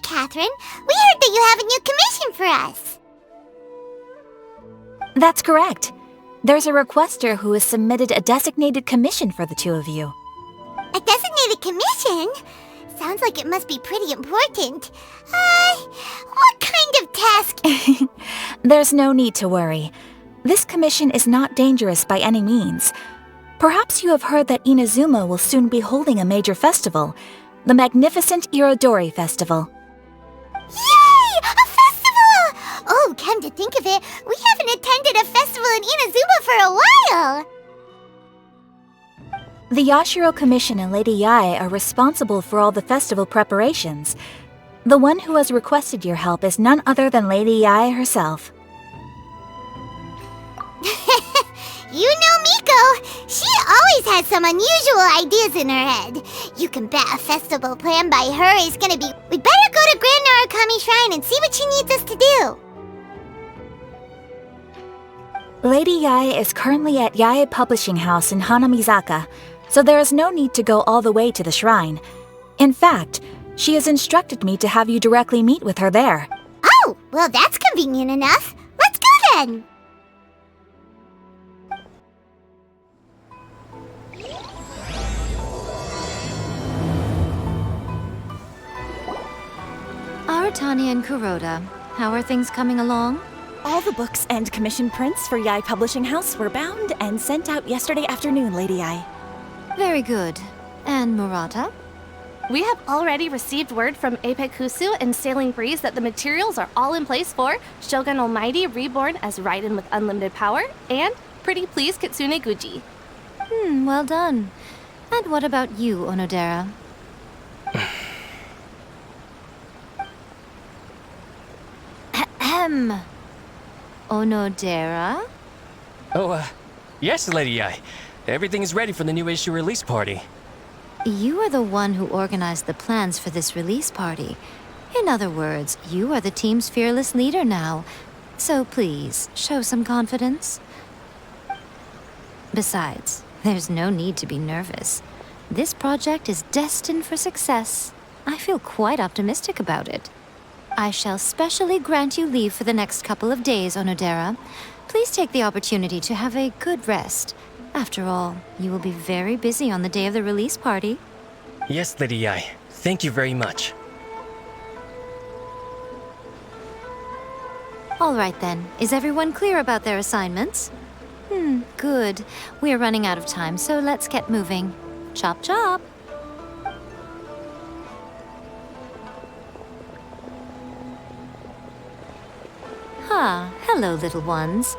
Catherine. We heard that you have a new commission for us. That's correct. There's a requester who has submitted a designated commission for the two of you. A designated commission? Sounds like it must be pretty important. What kind of task? There's no need to worry. This commission is not dangerous by any means. Perhaps you have heard that Inazuma will soon be holding a major festival, the magnificent Irodori Festival. Yay! A festival! Oh, come to think of it, we haven't attended a festival in Inazuma for a while! The Yashiro Commission and Lady Yae are responsible for all the festival preparations. The one who has requested your help is none other than Lady Yae herself. You know Miko, she always has some unusual ideas in her head. You can bet a festival planned by her is gonna be, we better go to Grand Narukami Shrine and see what she needs us to do. Lady Yae is currently at Yae Publishing House in Hanamizaka, so there is no need to go all the way to the shrine. In fact, she has instructed me to have you directly meet with her there. Oh, well that's convenient enough. Let's go then. Aratani and Kuroda, how are things coming along? All the books and commission prints for Yae Publishing House were bound and sent out yesterday afternoon, Lady Yae. Very good. And Murata? We have already received word from Apekusu and Sailing Breeze that the materials are all in place for Shogun Almighty Reborn as Raiden with Unlimited Power and Pretty Please Kitsune Guji. Well done. And what about you, Onodera? Onodera? Oh, yes, Lady Yae. Everything is ready for the new issue release party. You are the one who organized the plans for this release party. In other words, you are the team's fearless leader now. So please, show some confidence. Besides, there's no need to be nervous. This project is destined for success. I feel quite optimistic about it. I shall specially grant you leave for the next couple of days, Onodera. Please take the opportunity to have a good rest. After all, you will be very busy on the day of the release party. Yes, Lady Yae. Thank you very much. All right then. Is everyone clear about their assignments? Good. We are running out of time, so let's get moving. Chop chop! Hello, little ones.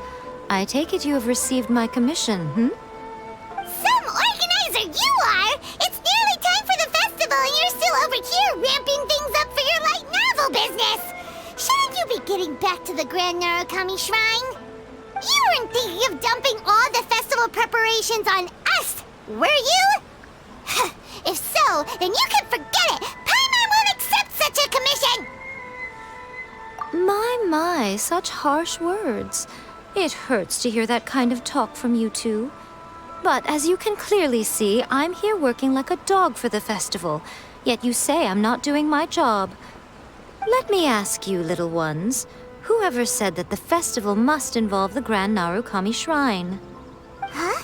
I take it you have received my commission, Some organizer you are! It's nearly time for the festival and you're still over here ramping things up for your light novel business! Shouldn't you be getting back to the Grand Narukami Shrine? You weren't thinking of dumping all the festival preparations on us, were you? If so, then you can forget it! Paimon won't accept such a commission! My, such harsh words. It hurts to hear that kind of talk from you two. But as you can clearly see, I'm here working like a dog for the festival, yet you say I'm not doing my job. Let me ask you, little ones, whoever said that the festival must involve the Grand Narukami Shrine? Huh?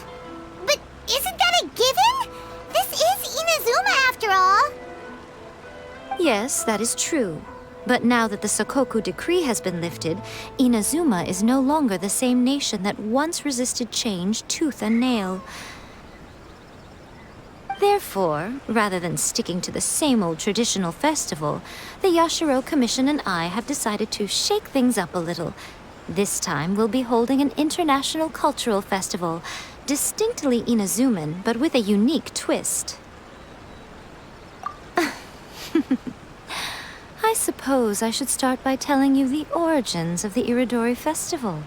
But isn't that a given? This is Inazuma after all. Yes, that is true. But now that the Sokoku decree has been lifted, Inazuma is no longer the same nation that once resisted change tooth and nail. Therefore, rather than sticking to the same old traditional festival, the Yashiro Commission and I have decided to shake things up a little. This time we'll be holding an international cultural festival, distinctly Inazuman, but with a unique twist. I suppose I should start by telling you the origins of the Irodori Festival.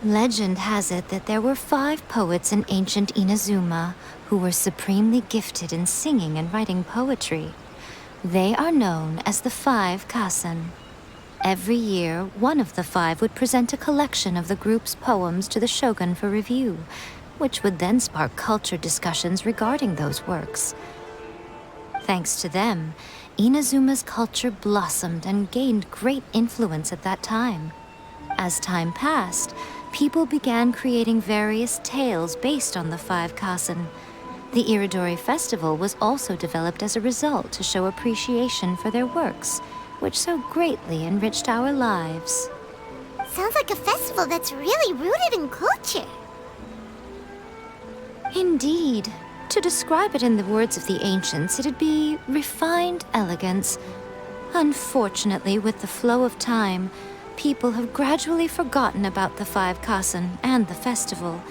Legend has it that there were 5 poets in ancient Inazuma who were supremely gifted in singing and writing poetry. They are known as the 5 Kasen. Every year, one of the 5 would present a collection of the group's poems to the shogun for review, which would then spark culture discussions regarding those works. Thanks to them, Inazuma's culture blossomed and gained great influence at that time. As time passed, people began creating various tales based on the five kasen. The Iridori Festival was also developed as a result to show appreciation for their works, which so greatly enriched our lives. Sounds like a festival that's really rooted in culture. Indeed. To describe it in the words of the ancients, it'd be refined elegance. Unfortunately, with the flow of time, people have gradually forgotten about the five kasen and the festival.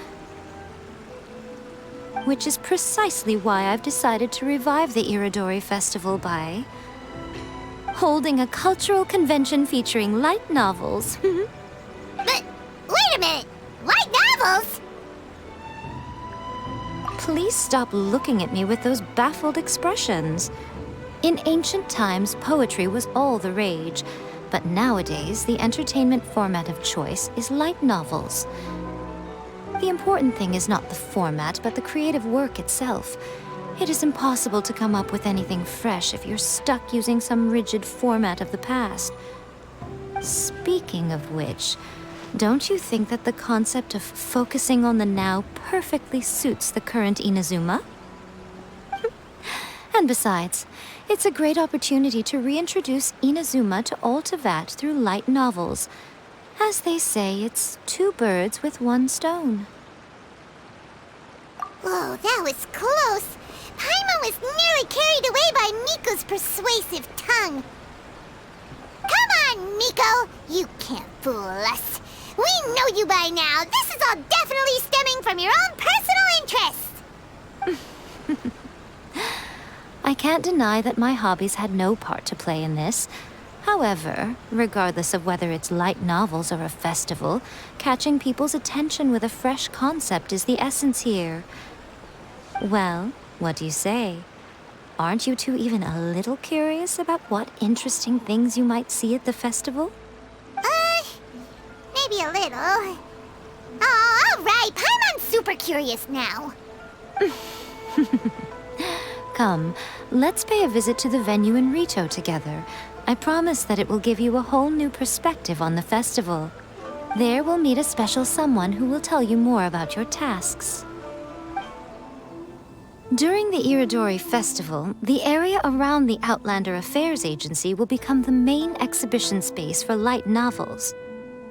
Which is precisely why I've decided to revive the Iridori Festival by holding a cultural convention featuring light novels. But wait a minute! Light novels? Please stop looking at me with those baffled expressions. In ancient times, poetry was all the rage, but nowadays, the entertainment format of choice is light novels. The important thing is not the format, but the creative work itself. It is impossible to come up with anything fresh if you're stuck using some rigid format of the past. Speaking of which, don't you think that the concept of focusing on the now perfectly suits the current Inazuma? And besides, it's a great opportunity to reintroduce Inazuma to all Teyvat through light novels. As they say, it's two birds with one stone. Whoa, that was close. Paimon was nearly carried away by Miko's persuasive tongue. Come on, Miko! You can't fool us. We know you by now. This is all definitely stemming from your own personal interest. I can't deny that my hobbies had no part to play in this. However, regardless of whether it's light novels or a festival, catching people's attention with a fresh concept is the essence here. Well, what do you say? Aren't you two even a little curious about what interesting things you might see at the festival? Maybe a little. Oh, all right. Paimon's super curious now. Come, let's pay a visit to the venue in Rito together. I promise that it will give you a whole new perspective on the festival. There we'll meet a special someone who will tell you more about your tasks. During the Iridori Festival, the area around the Outlander Affairs Agency will become the main exhibition space for light novels.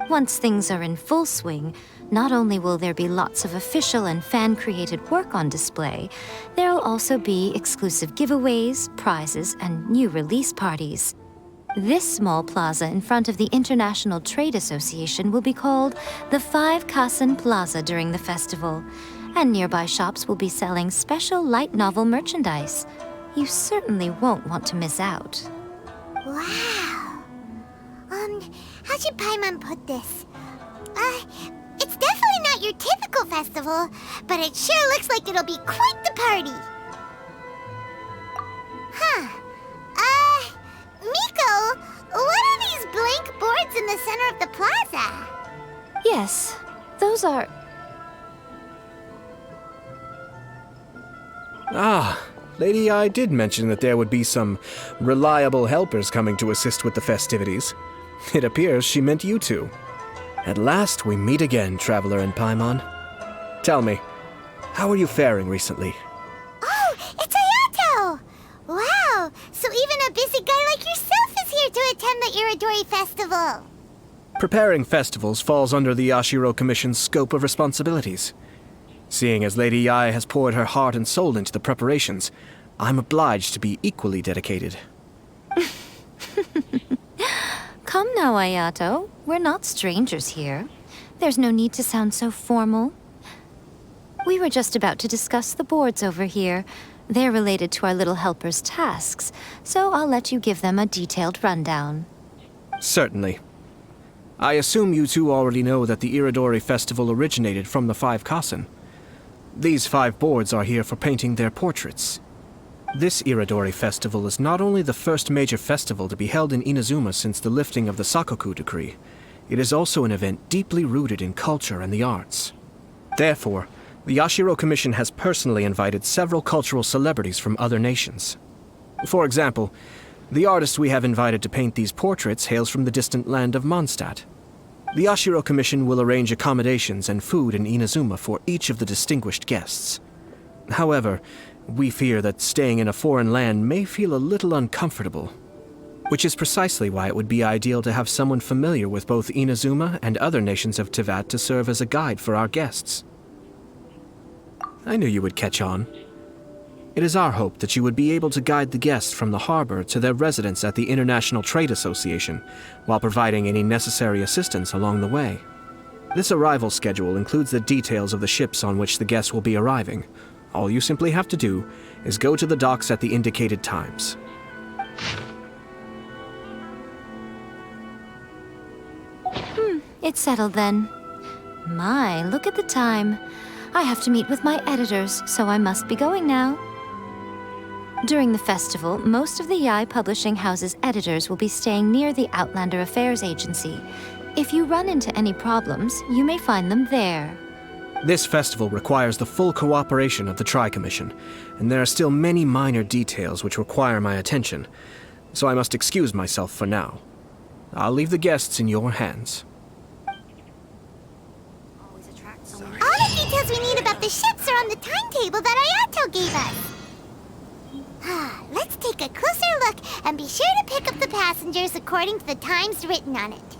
Once things are in full swing, not only will there be lots of official and fan-created work on display, there'll also be exclusive giveaways, prizes, and new release parties. This small plaza in front of the International Trade Association will be called the Five Kasen Plaza during the festival, and nearby shops will be selling special light novel merchandise. You certainly won't want to miss out. Wow. How should Paimon put this? It's definitely not your typical festival, but it sure looks like it'll be quite the party. Miko, what are these blank boards in the center of the plaza? Yes, those are... Lady I did mention that there would be some reliable helpers coming to assist with the festivities. It appears she meant you two. At last we meet again, Traveler and Paimon. Tell me, how are you faring recently? Oh, it's Ayato! Wow, so even a busy guy like yourself is here to attend the Iridori Festival. Preparing festivals falls under the Yashiro Commission's scope of responsibilities. Seeing as Lady Yae has poured her heart and soul into the preparations, I'm obliged to be equally dedicated. Come now, Ayato. We're not strangers here. There's no need to sound so formal. We were just about to discuss the boards over here. They're related to our little helper's tasks, so I'll let you give them a detailed rundown. Certainly. I assume you two already know that the Iridori Festival originated from the Five Kasen. These 5 boards are here for painting their portraits. This Iridori Festival is not only the first major festival to be held in Inazuma since the lifting of the Sakoku decree, it is also an event deeply rooted in culture and the arts. Therefore, the Yashiro Commission has personally invited several cultural celebrities from other nations. For example, the artist we have invited to paint these portraits hails from the distant land of Mondstadt. The Ashiro Commission will arrange accommodations and food in Inazuma for each of the distinguished guests. However, we fear that staying in a foreign land may feel a little uncomfortable, which is precisely why it would be ideal to have someone familiar with both Inazuma and other nations of Teyvat to serve as a guide for our guests. I knew you would catch on. It is our hope that you would be able to guide the guests from the harbor to their residence at the International Trade Association, while providing any necessary assistance along the way. This arrival schedule includes the details of the ships on which the guests will be arriving. All you simply have to do is go to the docks at the indicated times. It's settled then. My, look at the time. I have to meet with my editors, so I must be going now. During the festival, most of the Yae Publishing House's editors will be staying near the Outlander Affairs Agency. If you run into any problems, you may find them there. This festival requires the full cooperation of the Tri-Commission, and there are still many minor details which require my attention, so I must excuse myself for now. I'll leave the guests in your hands. All the details we need about the ships are on the timetable that Ayato gave us. Let's take a closer look and be sure to pick up the passengers according to the times written on it.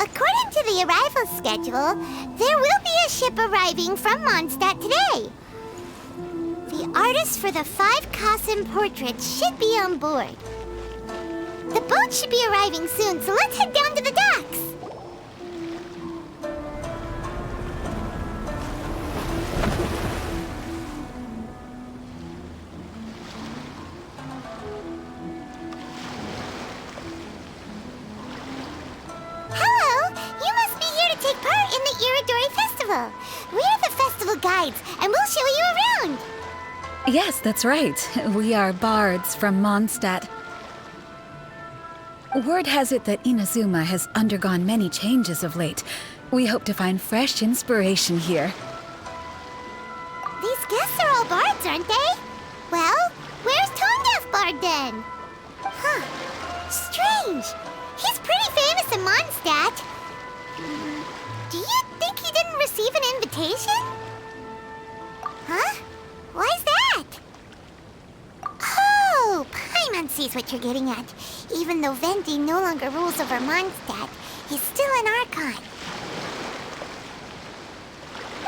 According to the arrival schedule, there will be a ship arriving from Mondstadt today. The artist for the 5 Kassen portraits should be on board. The boat should be arriving soon, so let's head down to the docks. We're the festival guides, and we'll show you around. Yes, that's right. We are bards from Mondstadt. Word has it that Inazuma has undergone many changes of late. We hope to find fresh inspiration here. These guests are all bards, aren't they? Well, where's Tondef Bard then? Strange. He's pretty famous in Mondstadt. Do you think he didn't receive an invitation? Huh? Why's that? Oh, Paimon sees what you're getting at. Even though Venti no longer rules over Mondstadt, he's still an Archon.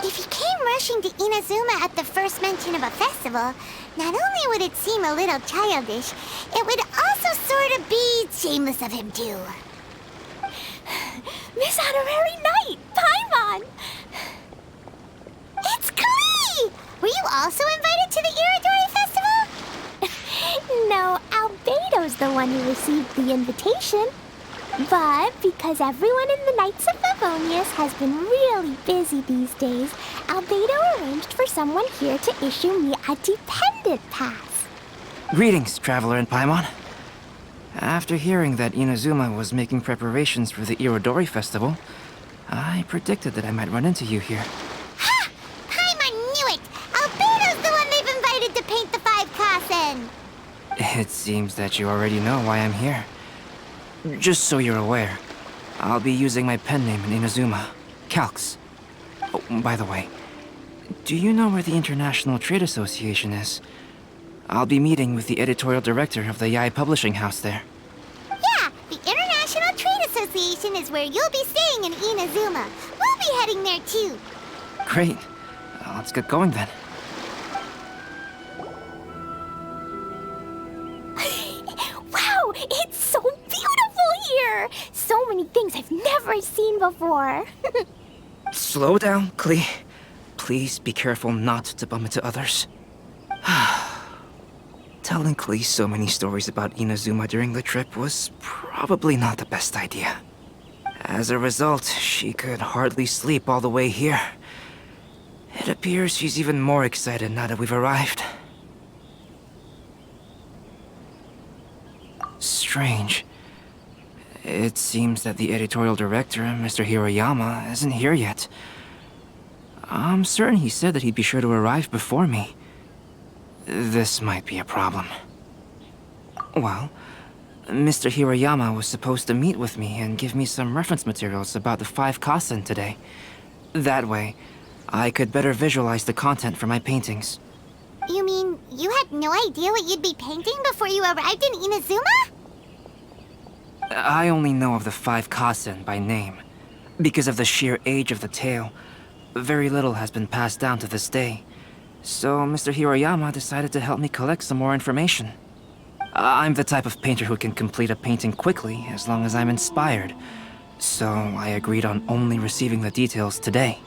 If he came rushing to Inazuma at the first mention of a festival, not only would it seem a little childish, it would also sort of be shameless of him too. Miss Honorary Knight, Paimon! It's Klee! Were you also invited to the Iridori Festival? No, Albedo's the one who received the invitation. But because everyone in the Knights of Favonius has been really busy these days, Albedo arranged for someone here to issue me a dependent pass. Greetings, Traveler and Paimon. After hearing that Inazuma was making preparations for the Irodori Festival, I predicted that I might run into you here. Ha! Paimon knew it! Albedo's the one they've invited to paint the 5 Kassen! It seems that you already know why I'm here. Just so you're aware, I'll be using my pen name in Inazuma, Calx. Oh, by the way, do you know where the International Trade Association is? I'll be meeting with the editorial director of the Yae Publishing House there. Yeah, the International Trade Association is where you'll be staying in Inazuma. We'll be heading there too. Great. Let's get going then. Wow, it's so beautiful here! So many things I've never seen before. Slow down, Klee. Please be careful not to bump into others. Telling Klee so many stories about Inazuma during the trip was probably not the best idea. As a result, she could hardly sleep all the way here. It appears she's even more excited now that we've arrived. Strange. It seems that the editorial director, Mr. Hiroyama, isn't here yet. I'm certain he said that he'd be sure to arrive before me. This might be a problem. Well, Mr. Hirayama was supposed to meet with me and give me some reference materials about the 5 Kasen today. That way, I could better visualize the content for my paintings. You mean you had no idea what you'd be painting before you arrived in Inazuma? I only know of the 5 Kasen by name. Because of the sheer age of the tale, very little has been passed down to this day. So Mr. Hirayama decided to help me collect some more information. I'm the type of painter who can complete a painting quickly as long as I'm inspired. So I agreed on only receiving the details today.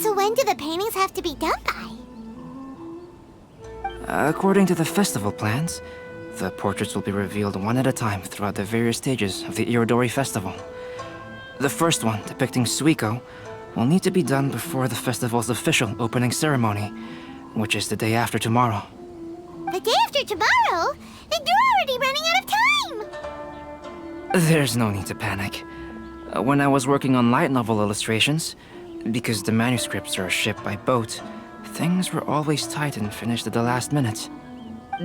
So when do the paintings have to be done by? According to the festival plans, the portraits will be revealed one at a time throughout the various stages of the Irodori Festival. The first one, depicting Suikou, will need to be done before the festival's official opening ceremony, which is the day after tomorrow. The day after tomorrow? Then you're already running out of time! There's no need to panic. When I was working on light novel illustrations, because the manuscripts are shipped by boat, things were always tight and finished at the last minute.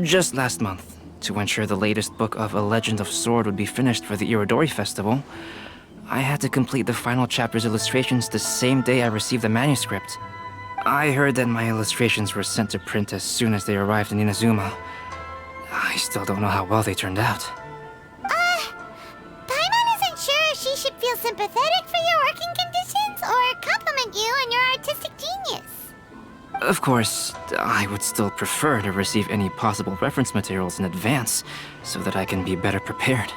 Just last month, to ensure the latest book of A Legend of Sword would be finished for the Irodori Festival, I had to complete the final chapter's illustrations the same day I received the manuscript. I heard that my illustrations were sent to print as soon as they arrived in Inazuma. I still don't know how well they turned out. Paimon isn't sure if she should feel sympathetic for your working conditions or compliment you on your artistic genius. Of course, I would still prefer to receive any possible reference materials in advance, so that I can be better prepared.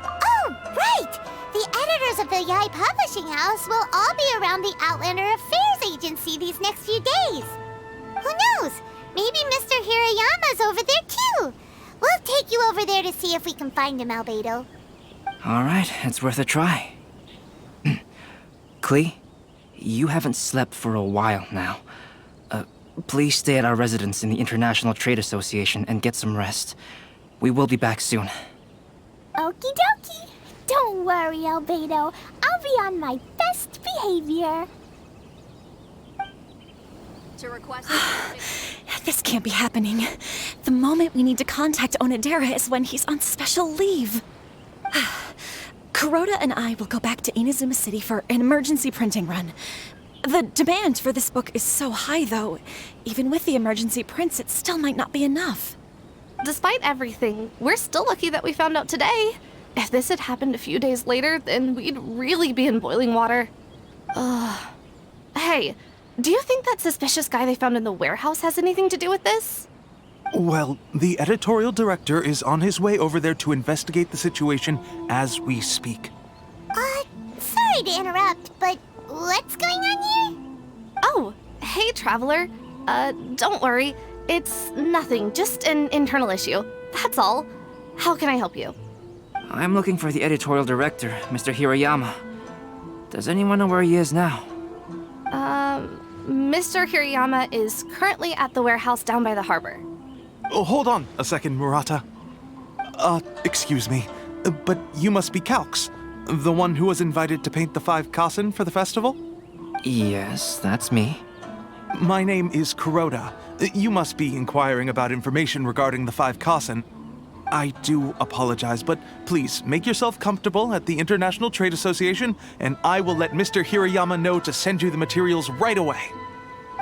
Oh, right! The editors of the Yai Publishing House will all be around the Outlander Affairs Agency these next few days. Who knows? Maybe Mr. Hirayama's over there too. We'll take you over there to see if we can find him, Albedo. Alright, it's worth a try. Klee, you haven't slept for a while now. Please stay at our residence in the International Trade Association and get some rest. We will be back soon. Okie dokie. Don't worry, Albedo. I'll be on my best behavior. This can't be happening. The moment we need to contact Onodera is when he's on special leave. Kuroda and I will go back to Inazuma City for an emergency printing run. The demand for this book is so high, though. Even with the emergency prints, it still might not be enough. Despite everything, we're still lucky that we found out today. If this had happened a few days later, then we'd really be in boiling water. Hey, do you think that suspicious guy they found in the warehouse has anything to do with this? Well, the editorial director is on his way over there to investigate the situation as we speak. Sorry to interrupt, but what's going on here? Oh, hey, Traveler. Don't worry. It's nothing, just an internal issue. That's all. How can I help you? I'm looking for the editorial director, Mr. Hirayama. Does anyone know where he is now? Mr. Hirayama is currently at the warehouse down by the harbor. Oh, hold on a second, Murata. Excuse me, but you must be Calx, the one who was invited to paint the 5 Kasen for the festival? Yes, that's me. My name is Kuroda. You must be inquiring about information regarding the 5 Kasen. I do apologize, but please make yourself comfortable at the International Trade Association, and I will let Mr. Hirayama know to send you the materials right away.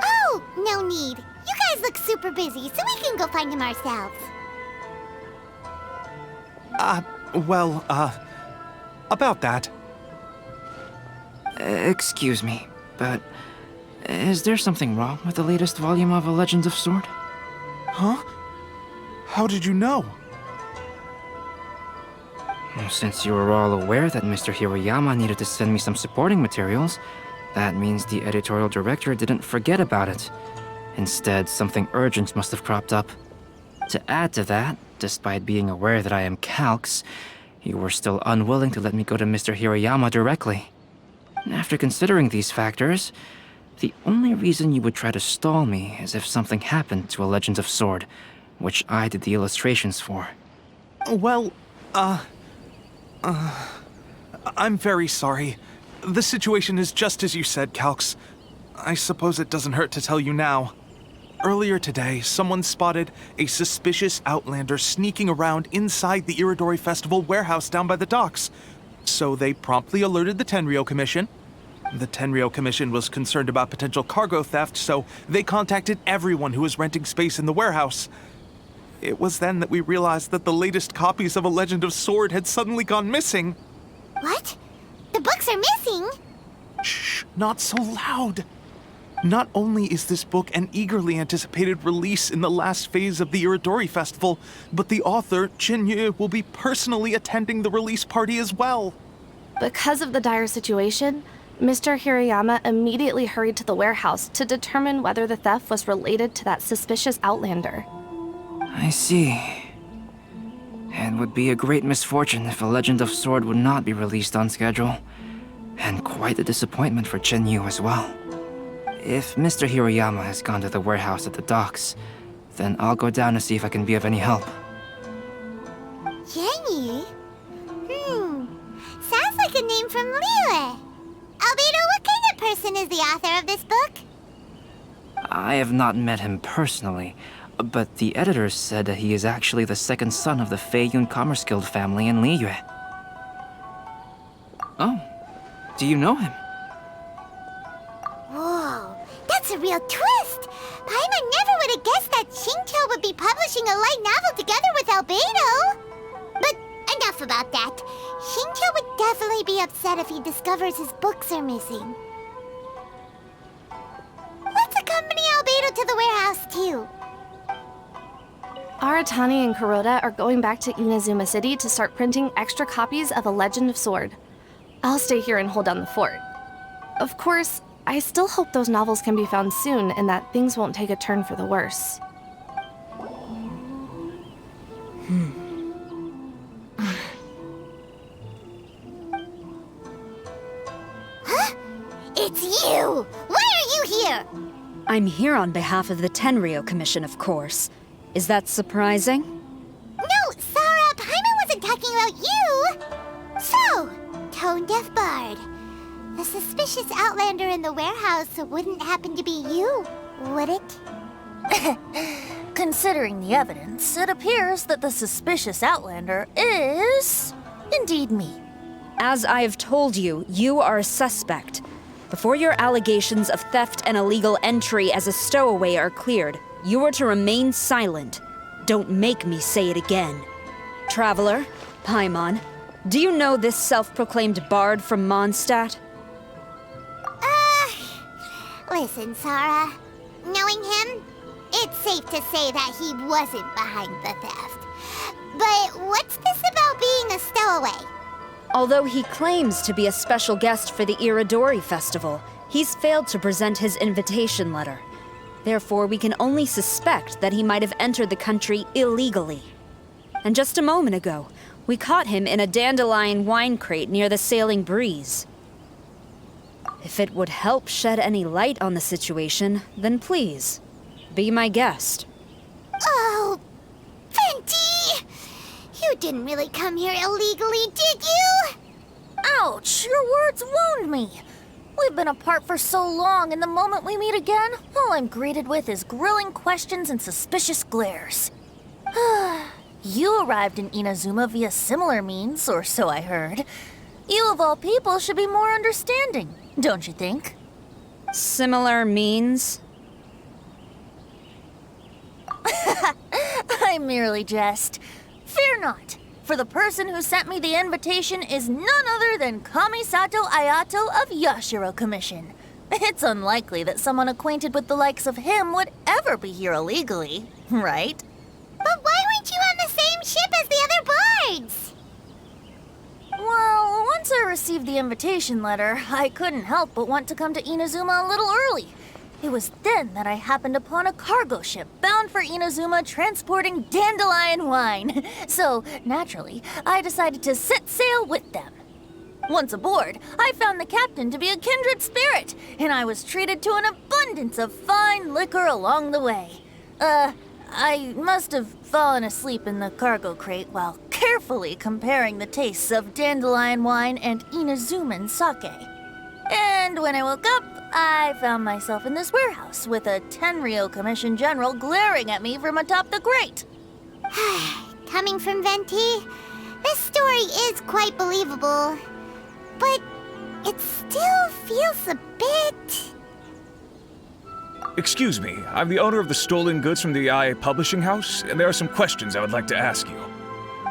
Oh, no need. You guys look super busy, so we can go find him ourselves. About that. Excuse me, but is there something wrong with the latest volume of A Legend of Sword? Huh? How did you know? Since you were all aware that Mr. Hirayama needed to send me some supporting materials, that means the editorial director didn't forget about it. Instead, something urgent must have cropped up. To add to that, despite being aware that I am Calx, you were still unwilling to let me go to Mr. Hirayama directly. After considering these factors, the only reason you would try to stall me is if something happened to A Legend of Sword, which I did the illustrations for. Well, I'm very sorry. The situation is just as you said, Calx. I suppose it doesn't hurt to tell you now. Earlier today, someone spotted a suspicious outlander sneaking around inside the Iridori Festival warehouse down by the docks. So they promptly alerted the Tenryou Commission. The Tenryou Commission was concerned about potential cargo theft, so they contacted everyone who was renting space in the warehouse. It was then that we realized that the latest copies of A Legend of Sword had suddenly gone missing. What? The books are missing? Shh, not so loud. Not only is this book an eagerly anticipated release in the last phase of the Iridori Festival, but the author, Jinyu, will be personally attending the release party as well. Because of the dire situation, Mr. Hirayama immediately hurried to the warehouse to determine whether the theft was related to that suspicious outlander. I see. It would be a great misfortune if A Legend of Sword would not be released on schedule. And quite a disappointment for Jinyu as well. If Mr. Hirayama has gone to the warehouse at the docks, then I'll go down to see if I can be of any help. Jenny? Sounds like a name from Liyue. Albedo, what kind of person is the author of this book? I have not met him personally, but the editor said that he is actually the second son of the Feiyun Commerce Guild family in Liyue. Oh, do you know him? Whoa, that's a real twist! Paimon never would have guessed that Xingqiu would be publishing a light novel together with Albedo! But enough about that. Xingqiu would definitely be upset if he discovers his books are missing. Let's accompany Albedo to the warehouse, too. Aratani and Kuroda are going back to Inazuma City to start printing extra copies of A Legend of Sword. I'll stay here and hold down the fort. Of course, I still hope those novels can be found soon and that things won't take a turn for the worse. Huh? It's you! Why are you here? I'm here on behalf of the Tenryou Commission, of course. Is that surprising? No, Sarah, Paimon wasn't talking about you! So, tone-deaf bard. The suspicious outlander in the warehouse wouldn't happen to be you, would it? Considering the evidence, it appears that the suspicious outlander is indeed me. As I have told you, you are a suspect. Before your allegations of theft and illegal entry as a stowaway are cleared, you are to remain silent. Don't make me say it again. Traveler, Paimon, do you know this self-proclaimed bard from Mondstadt? Listen, Sarah. Knowing him, it's safe to say that he wasn't behind the theft. But what's this about being a stowaway? Although he claims to be a special guest for the Iridori Festival, he's failed to present his invitation letter. Therefore, we can only suspect that he might have entered the country illegally. And just a moment ago, we caught him in a dandelion wine crate near the Sailing Breeze. If it would help shed any light on the situation, then please, be my guest. Oh, Fenty! You didn't really come here illegally, did you? Ouch, your words wound me. We've been apart for so long, and the moment we meet again, all I'm greeted with is grilling questions and suspicious glares. You arrived in Inazuma via similar means, or so I heard. You of all people should be more understanding, don't you think? Similar means? I merely jest. Fear not, for the person who sent me the invitation is none other than Kamisato Ayato of Yashiro Commission. It's unlikely that someone acquainted with the likes of him would ever be here illegally, right? But why weren't you on the same ship as the other bards? Well, once I received the invitation letter, I couldn't help but want to come to Inazuma a little early. It was then that I happened upon a cargo ship bound for Inazuma transporting dandelion wine. So, naturally, I decided to set sail with them. Once aboard, I found the captain to be a kindred spirit, and I was treated to an abundance of fine liquor along the way. I must have fallen asleep in the cargo crate while carefully comparing the tastes of dandelion wine and Inazuman sake. And when I woke up, I found myself in this warehouse with a Tenryou Commission General glaring at me from atop the grate. Coming from Venti, this story is quite believable. But it still feels a bit... Excuse me, I'm the owner of the stolen goods from the IA Publishing House, and there are some questions I would like to ask you.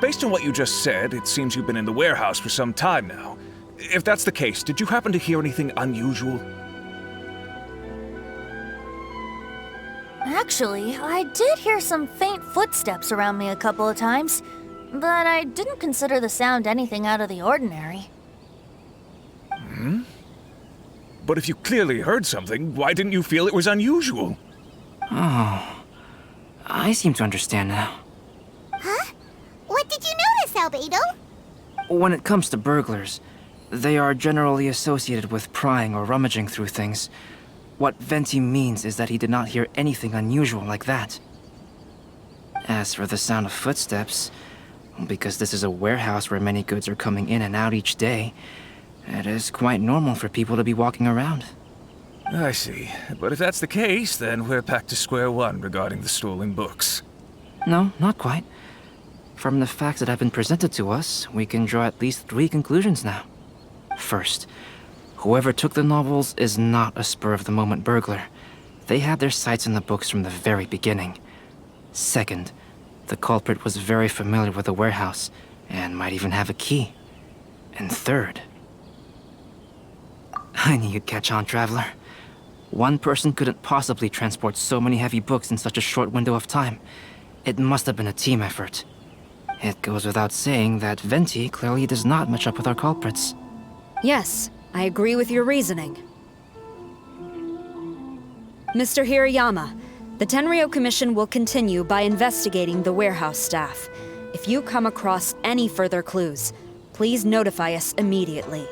Based on what you just said, it seems you've been in the warehouse for some time now. If that's the case, did you happen to hear anything unusual? Actually, I did hear some faint footsteps around me a couple of times, but I didn't consider the sound anything out of the ordinary. But if you clearly heard something, why didn't you feel it was unusual? Oh, I seem to understand now. Huh? What did you notice, Albedo? When it comes to burglars, they are generally associated with prying or rummaging through things. What Venti means is that he did not hear anything unusual like that. As for the sound of footsteps, because this is a warehouse where many goods are coming in and out each day, it is quite normal for people to be walking around. I see. But if that's the case, then we're back to square one regarding the stolen books. No, not quite. From the facts that have been presented to us, we can draw at least 3 conclusions now. First, whoever took the novels is not a spur-of-the-moment burglar. They had their sights on the books from the very beginning. Second, the culprit was very familiar with the warehouse, and might even have a key. And third... I knew you'd catch on, Traveler. One person couldn't possibly transport so many heavy books in such a short window of time. It must have been a team effort. It goes without saying that Venti clearly does not match up with our culprits. Yes, I agree with your reasoning. Mr. Hirayama, the Tenryou Commission will continue by investigating the warehouse staff. If you come across any further clues, please notify us immediately.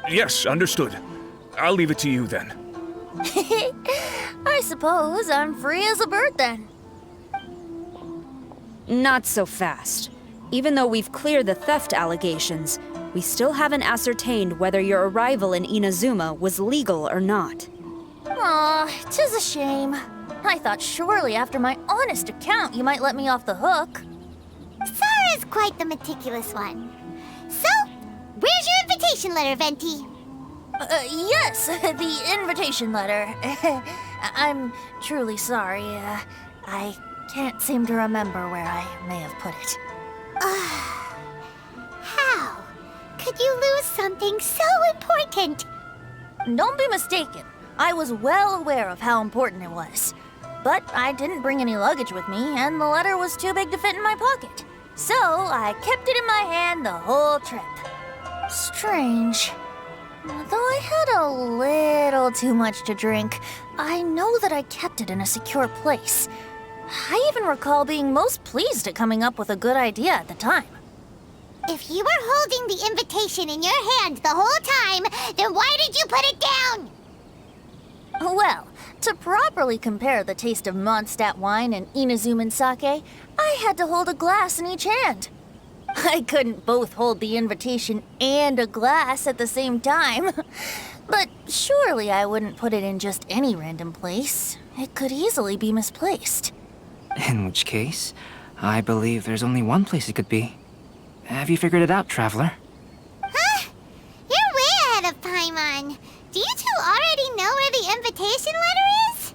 Yes, understood. I'll leave it to you then. I suppose I'm free as a bird then. Not so fast. Even though we've cleared the theft allegations, we still haven't ascertained whether your arrival in Inazuma was legal or not. Aw, 'tis a shame. I thought surely after my honest account you might let me off the hook. Sara's quite the meticulous one. So, where's your invitation letter, Venti? Yes, the invitation letter. I'm truly sorry. I can't seem to remember where I may have put it. How could you lose something so important? Don't be mistaken. I was well aware of how important it was. But I didn't bring any luggage with me, and the letter was too big to fit in my pocket. So I kept it in my hand the whole trip. Strange. Though I had a little too much to drink, I know that I kept it in a secure place. I even recall being most pleased at coming up with a good idea at the time. If you were holding the invitation in your hand the whole time, then why did you put it down? Well, to properly compare the taste of Mondstadt wine and Inazuman sake, I had to hold a glass in each hand. I couldn't both hold the invitation and a glass at the same time. But surely I wouldn't put it in just any random place. It could easily be misplaced. In which case, I believe there's only one place it could be. Have you figured it out, Traveler? Huh? You're way ahead of Paimon. Do you two already know where the invitation letter is?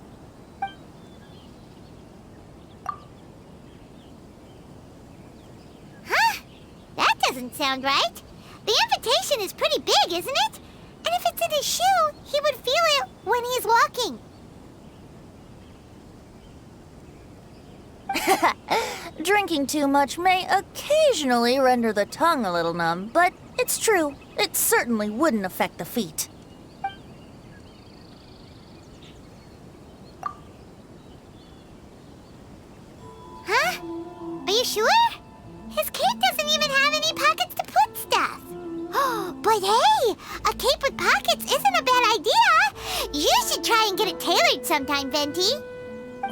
Huh? That doesn't sound right. The invitation is pretty big, isn't it? And if it's in his shoe, he would feel it when he's walking. Drinking too much may occasionally render the tongue a little numb, but it's true. It certainly wouldn't affect the feet. Huh? Are you sure? His cape doesn't even have any pockets to put stuff. But hey, a cape with pockets isn't a bad idea. You should try and get it tailored sometime, Venti.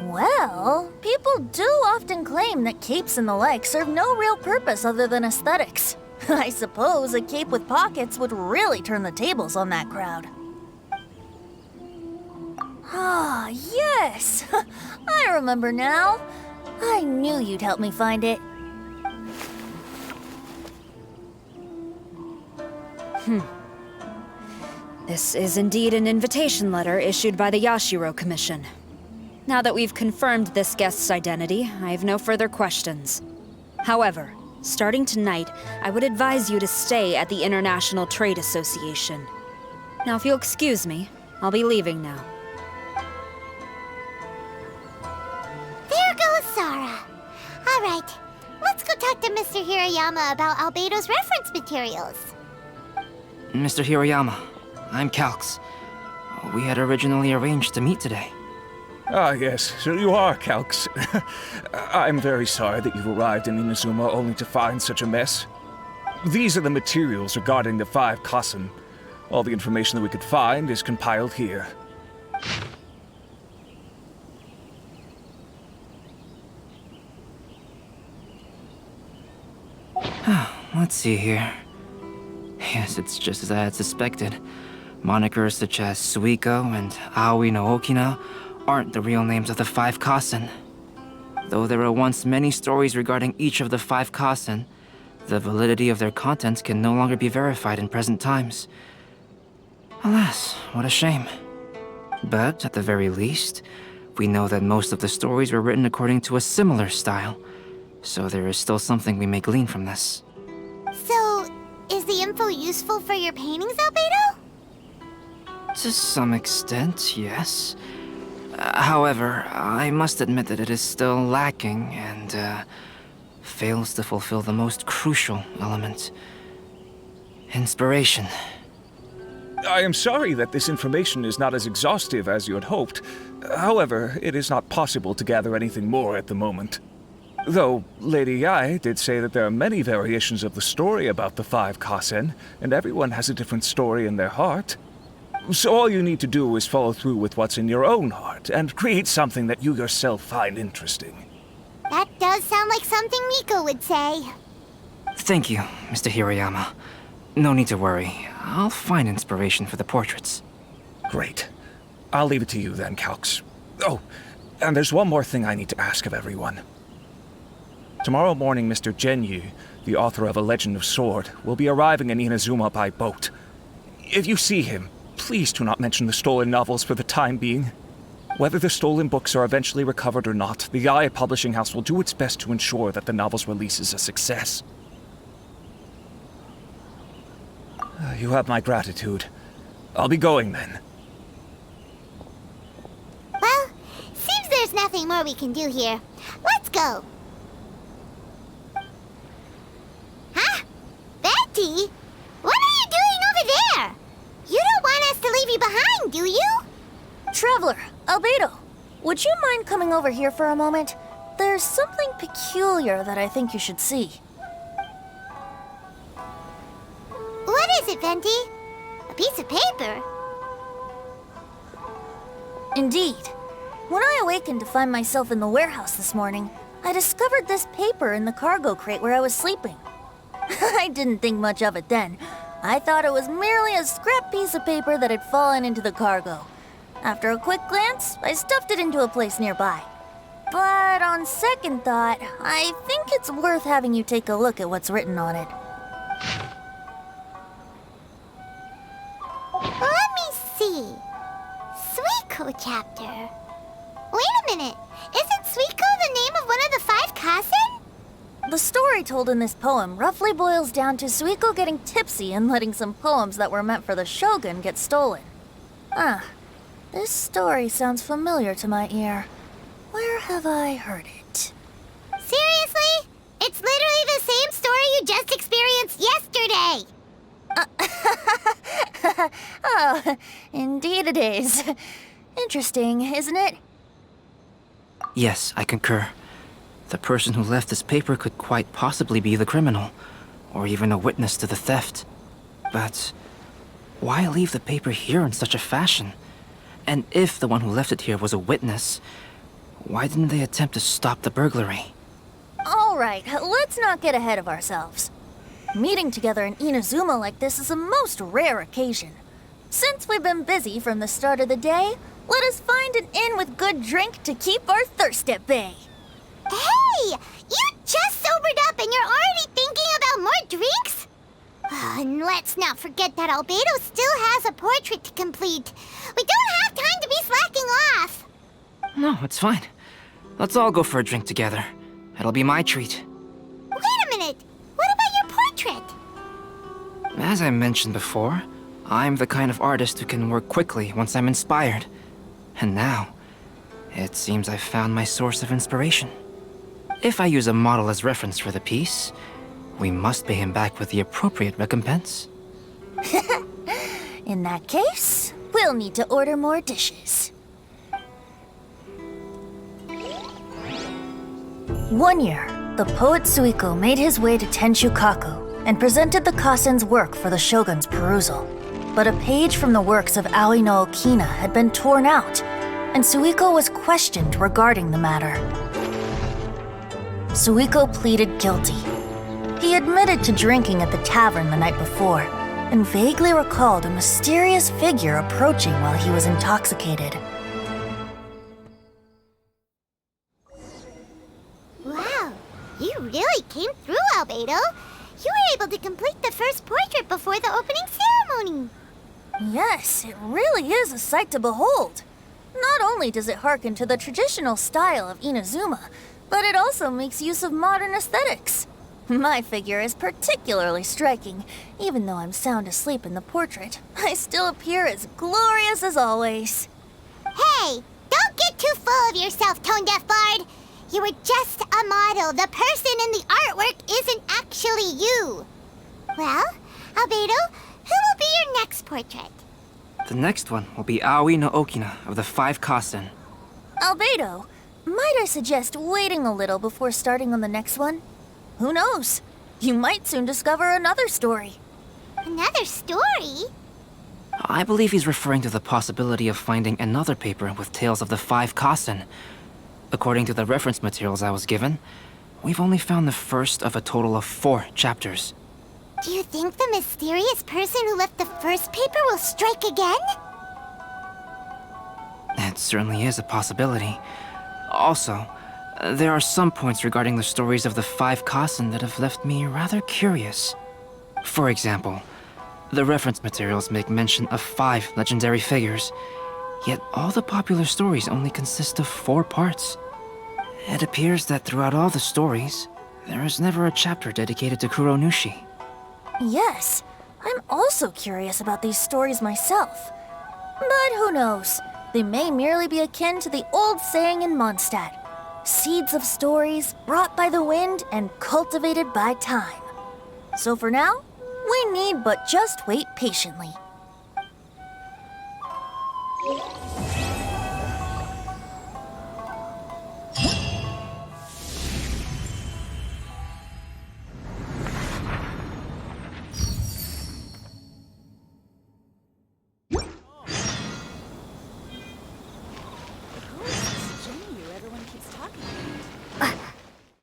Well, people do often claim that capes and the like serve no real purpose other than aesthetics. I suppose a cape with pockets would really turn the tables on that crowd. Ah, yes! I remember now. I knew you'd help me find it. This is indeed an invitation letter issued by the Yashiro Commission. Now that we've confirmed this guest's identity, I have no further questions. However, starting tonight, I would advise you to stay at the International Trade Association. Now, if you'll excuse me, I'll be leaving now. There goes Sara. All right, let's go talk to Mr. Hirayama about Albedo's reference materials. Mr. Hirayama, I'm Calx. We had originally arranged to meet today. Ah, yes, so you are Calx. I'm very sorry that you've arrived in Inazuma only to find such a mess. These are the materials regarding the 5 Kasen. All the information that we could find is compiled here. Let's see here. Yes, it's just as I had suspected. Monikers such as Suikou and Aoi no Okina aren't the real names of the 5 Kasen. Though there were once many stories regarding each of the 5 Kasen, the validity of their contents can no longer be verified in present times. Alas, what a shame. But at the very least, we know that most of the stories were written according to a similar style, so there is still something we may glean from this. So, is the info useful for your paintings, Albedo? To some extent, yes. However, I must admit that it is still lacking and fails to fulfill the most crucial element. Inspiration. I am sorry that this information is not as exhaustive as you had hoped. However, it is not possible to gather anything more at the moment. Though Lady Yae did say that there are many variations of the story about the 5 Kasen, and everyone has a different story in their heart. So all you need to do is follow through with what's in your own heart, and create something that you yourself find interesting. That does sound like something Miko would say. Thank you, Mr. Hirayama. No need to worry. I'll find inspiration for the portraits. Great. I'll leave it to you then, Calx. Oh, and there's one more thing I need to ask of everyone. Tomorrow morning, Mr. Genyu, the author of A Legend of Sword, will be arriving in Inazuma by boat. If you see him, please do not mention the stolen novels for the time being. Whether the stolen books are eventually recovered or not, the Yae Publishing House will do its best to ensure that the novel's release is a success. You have my gratitude. I'll be going then. Well, seems there's nothing more we can do here. Let's go. Huh? Betty? What are you doing over there? You don't want us to leave you behind, do you? Traveler, Albedo, would you mind coming over here for a moment? There's something peculiar that I think you should see. What is it, Venti? A piece of paper? Indeed. When I awakened to find myself in the warehouse this morning, I discovered this paper in the cargo crate where I was sleeping. I didn't think much of it then. I thought it was merely a scrap piece of paper that had fallen into the cargo. After a quick glance, I stuffed it into a place nearby. But on second thought, I think it's worth having you take a look at what's written on it. Let me see. Suikou chapter. Wait a minute. Isn't Suikou the name of one of the 5 Kasen? The story told in this poem roughly boils down to Suikou getting tipsy and letting some poems that were meant for the shogun get stolen. This story sounds familiar to my ear. Where have I heard it? Seriously? It's literally the same story you just experienced yesterday. Oh, indeed it is. Interesting, isn't it? Yes, I concur. The person who left this paper could quite possibly be the criminal, or even a witness to the theft. But why leave the paper here in such a fashion? And if the one who left it here was a witness, why didn't they attempt to stop the burglary? All right, let's not get ahead of ourselves. Meeting together in Inazuma like this is a most rare occasion. Since we've been busy from the start of the day, Let us find an inn with good drink to keep our thirst at bay. Hey! You just sobered up and you're already thinking about more drinks? And let's not forget that Albedo still has a portrait to complete. We don't have time to be slacking off. No, it's fine. Let's all go for a drink together. It'll be my treat. Wait a minute. What about your portrait? As I mentioned before, I'm the kind of artist who can work quickly once I'm inspired. And now, it seems I've found my source of inspiration. If I use a model as reference for the piece, we must pay him back with the appropriate recompense. In that case, we'll need to order more dishes. One year, the poet Suikou made his way to Tenshukaku and presented the Kasen's work for the shogun's perusal. But a page from the works of Aoi no Okina had been torn out, and Suikou was questioned regarding the matter. Suikou pleaded guilty. He admitted to drinking at the tavern the night before, and vaguely recalled a mysterious figure approaching while he was intoxicated. Wow, you really came through, Albedo. You were able to complete the first portrait before the opening ceremony. Yes, it really is a sight to behold. Not only does it harken to the traditional style of Inazuma, but it also makes use of modern aesthetics. My figure is particularly striking. Even though I'm sound asleep in the portrait, I still appear as glorious as always. Hey, don't get too full of yourself, Tone-Deaf Bard. You were just a model. The person in the artwork isn't actually you. Well, Albedo, who will be your next portrait? The next one will be Aoi no Okina of the 5 Kasen. Albedo, might I suggest waiting a little before starting on the next one? Who knows? You might soon discover another story. Another story? I believe he's referring to the possibility of finding another paper with tales of the 5 Kasen. According to the reference materials I was given, we've only found the first of a total of 4 chapters. Do you think the mysterious person who left the first paper will strike again? It certainly is a possibility. Also, there are some points regarding the stories of the 5 Kasen that have left me rather curious. For example, the reference materials make mention of 5 legendary figures, yet all the popular stories only consist of 4 parts. It appears that throughout all the stories, there is never a chapter dedicated to Kuronushi. Yes, I'm also curious about these stories myself. But who knows? They may merely be akin to the old saying in Mondstadt: seeds of stories brought by the wind and cultivated by time. So for now, we need but just wait patiently.